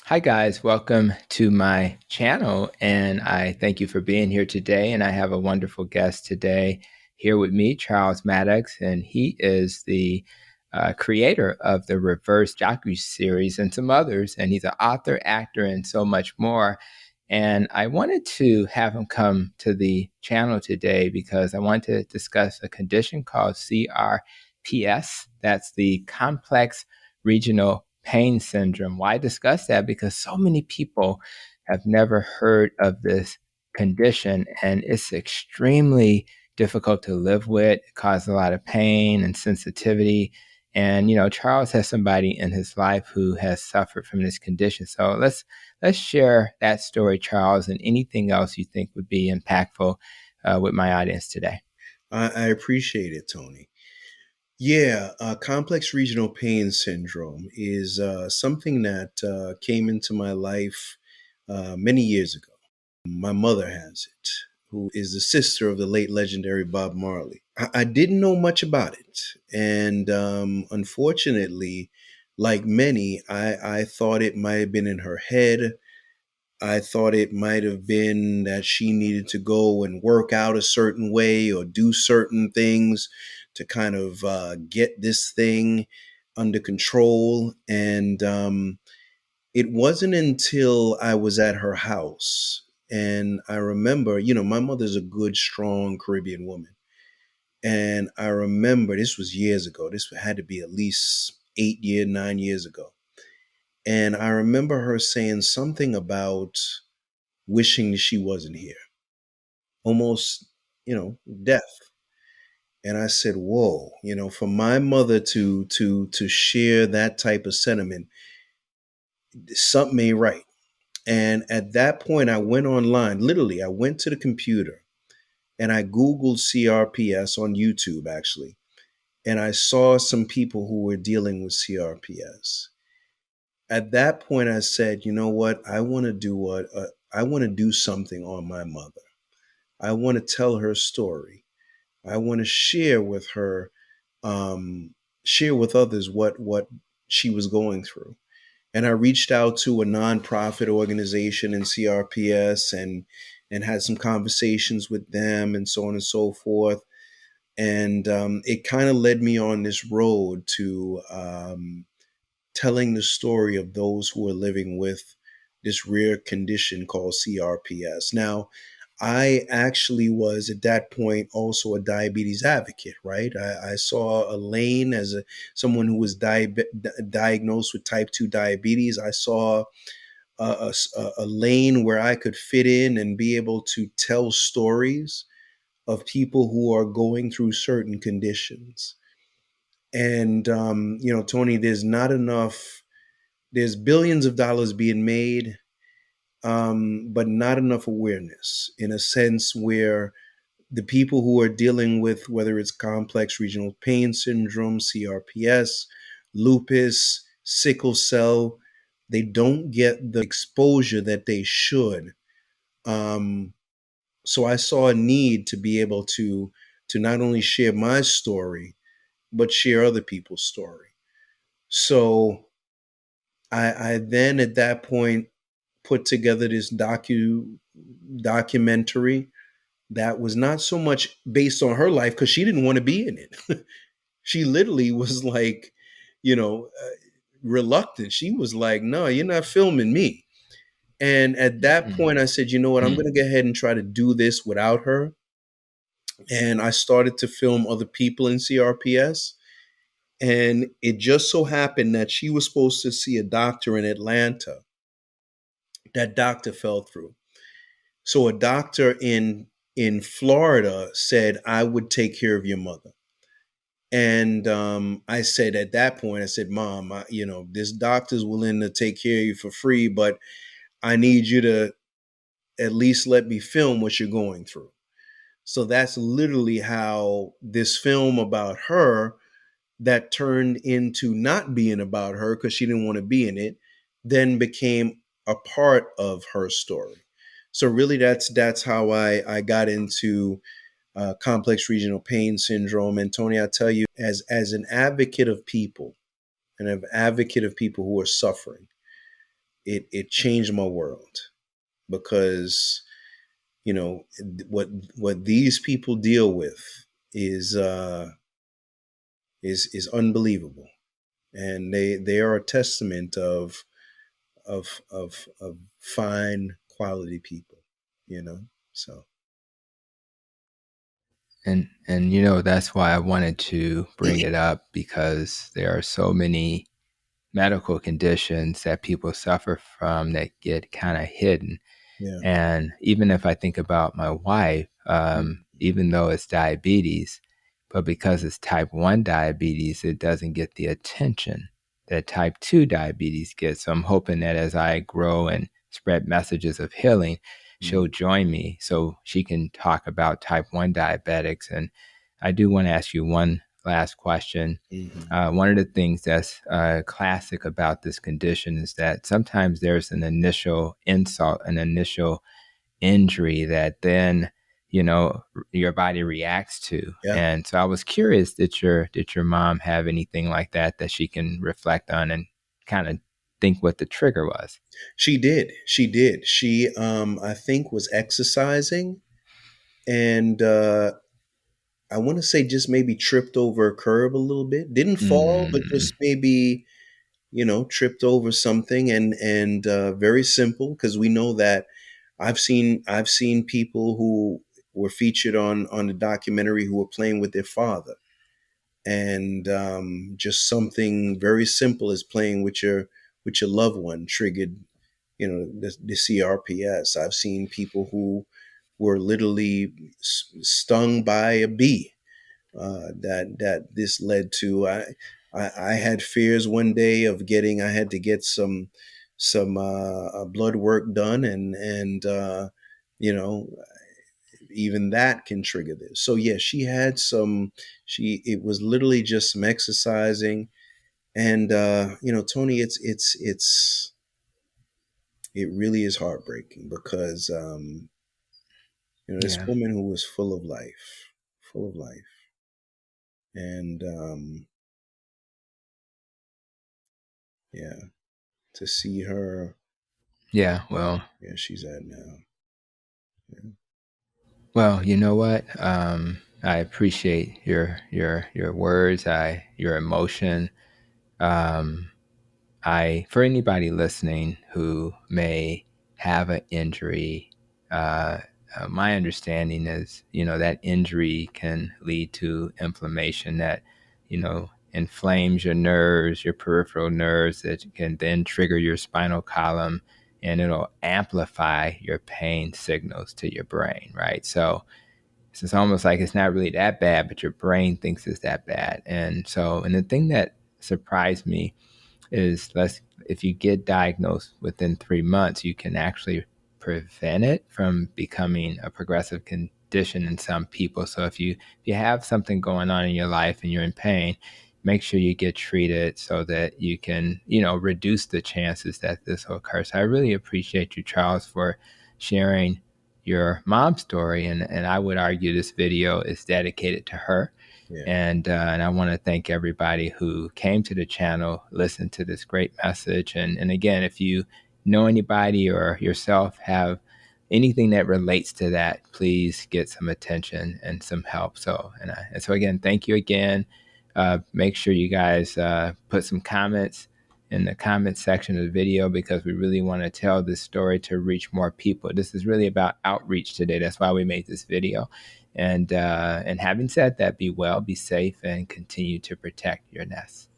Hi, guys. Welcome to my channel. And I thank you for being here today. And I have a wonderful guest today here with me, Charles Mattock. And he is the creator of the Reverse docuseries and some others. And he's an author, actor, and so much more. And I wanted to have him come to the channel today because I want to discuss a condition called CRPS. That's the complex regional pain syndrome. Why discuss that? Because so many people have never heard of this condition, and it's extremely difficult to live with. It causes a lot of pain and sensitivity. And Charles has somebody in his life who has suffered from this condition. So let's share that story, Charles, and anything else you think would be impactful with my audience today. I appreciate it, Tony. Yeah, complex regional pain syndrome is something that came into my life many years ago. My mother has it, who is the sister of the late legendary Bob Marley. I didn't know much about it. And unfortunately, like many, I thought it might have been in her head. I thought it might have been that she needed to go and work out a certain way or do certain things to kind of get this thing under control. And it wasn't until I was at her house. And I remember, my mother's a good, strong Caribbean woman. And I remember this was years ago. This had to be at least 8 years, 9 years ago. And I remember her saying something about wishing she wasn't here, almost, death. And I said, whoa, for my mother to share that type of sentiment, something ain't right. And at that point, I went online. Literally, I went to the computer and I Googled CRPS on YouTube, actually. And I saw some people who were dealing with CRPS. At that point, I said, you know what? I want to do something on my mother. I want to tell her story. I want to share with her, share with others what she was going through. And I reached out to a nonprofit organization in CRPS and had some conversations with them and so on and so forth. And it kind of led me on this road to telling the story of those who are living with this rare condition called CRPS. Now, I actually was at that point also a diabetes advocate, right? I saw Elaine as someone who was diagnosed with type 2 diabetes. I saw a lane where I could fit in and be able to tell stories of people who are going through certain conditions. And, Tony, there's billions of dollars being made, but not enough awareness in a sense where the people who are dealing with whether it's complex regional pain syndrome, CRPS, lupus, sickle cell, they don't get the exposure that they should. Um, so I saw a need to be able to not only share my story, but share other people's story. So I then at that point put together this documentary that was not so much based on her life because she didn't want to be in it. She literally was like, you know, uh, reluctant. She was like, "No, you're not filming me." And at that point, I said, "You know what? I'm going to go ahead and try to do this without her." And I started to film other people in CRPS. And it just so happened that she was supposed to see a doctor in Atlanta. That doctor fell through. So a doctor in Florida said, "I would take care of your mother." And I said at that point, I said, "Mom, this doctor's willing to take care of you for free, but I need you to at least let me film what you're going through." So that's literally how this film about her that turned into not being about her because she didn't want to be in it, then became a part of her story. So really, that's how I got into complex regional pain syndrome. And Tony, I tell you, as an advocate of people and an advocate of people who are suffering, it changed my world because you know what what these people deal with is is unbelievable, and they are a testament of fine quality people, you know. So And that's why I wanted to bring it up, because there are so many medical conditions that people suffer from that get kind of hidden. yeah. And even if I think about my wife, even though it's diabetes, but because it's type 1 diabetes, it doesn't get the attention that type 2 diabetes gets. So I'm hoping that as I grow and spread messages of healing, she'll Mm-hmm. join me so she can talk about type 1 diabetics. And I do want to ask you one last question. Mm-hmm. One of the things that's classic about this condition is that sometimes there's an initial insult, an initial injury that then your body reacts to. Yeah, And so I was curious, did your mom have anything like that she can reflect on and kind of think what the trigger was? she did. She I think was exercising, and I want to say just maybe tripped over a curb a little bit. Didn't fall, but Mm, just maybe, tripped over something. And very simple, because we know that I've seen people who were featured on the documentary who were playing with their father, and just something very simple as playing with your loved one triggered, the CRPS. I've seen people who were literally stung by a bee, that this led to. I had fears one day of getting. I had to get some blood work done, and you know even that can trigger this. So yeah, she had some. She It was literally just some exercising, and Tony, it really is heartbreaking because this yeah. woman who was full of life, and yeah, to see her Yeah. Well, where she's at now. Yeah. you know what? I appreciate your words, your emotion. Um, for anybody listening who may have an injury, uh, my understanding is, that injury can lead to inflammation that, inflames your nerves, your peripheral nerves, that can then trigger your spinal column, and it'll amplify your pain signals to your brain, right? So it's almost like it's not really that bad, but your brain thinks it's that bad. And the thing that surprised me is, if you get diagnosed within 3 months, you can actually prevent it from becoming a progressive condition in some people. So if you have something going on in your life and you're in pain, make sure you get treated so that you can, reduce the chances that this will occur. So I really appreciate you, Charles, for sharing your mom's story. And I would argue this video is dedicated to her. Yeah. And I want to thank everybody who came to the channel, listened to this great message. And again, if you know anybody or yourself have anything that relates to that, please get some attention and some help. So again, thank you again. Make sure you guys put some comments in the comment section of the video, because we really want to tell this story to reach more people. This is really about outreach today. That's why we made this video. And having said that, be well, be safe, and continue to protect your nest.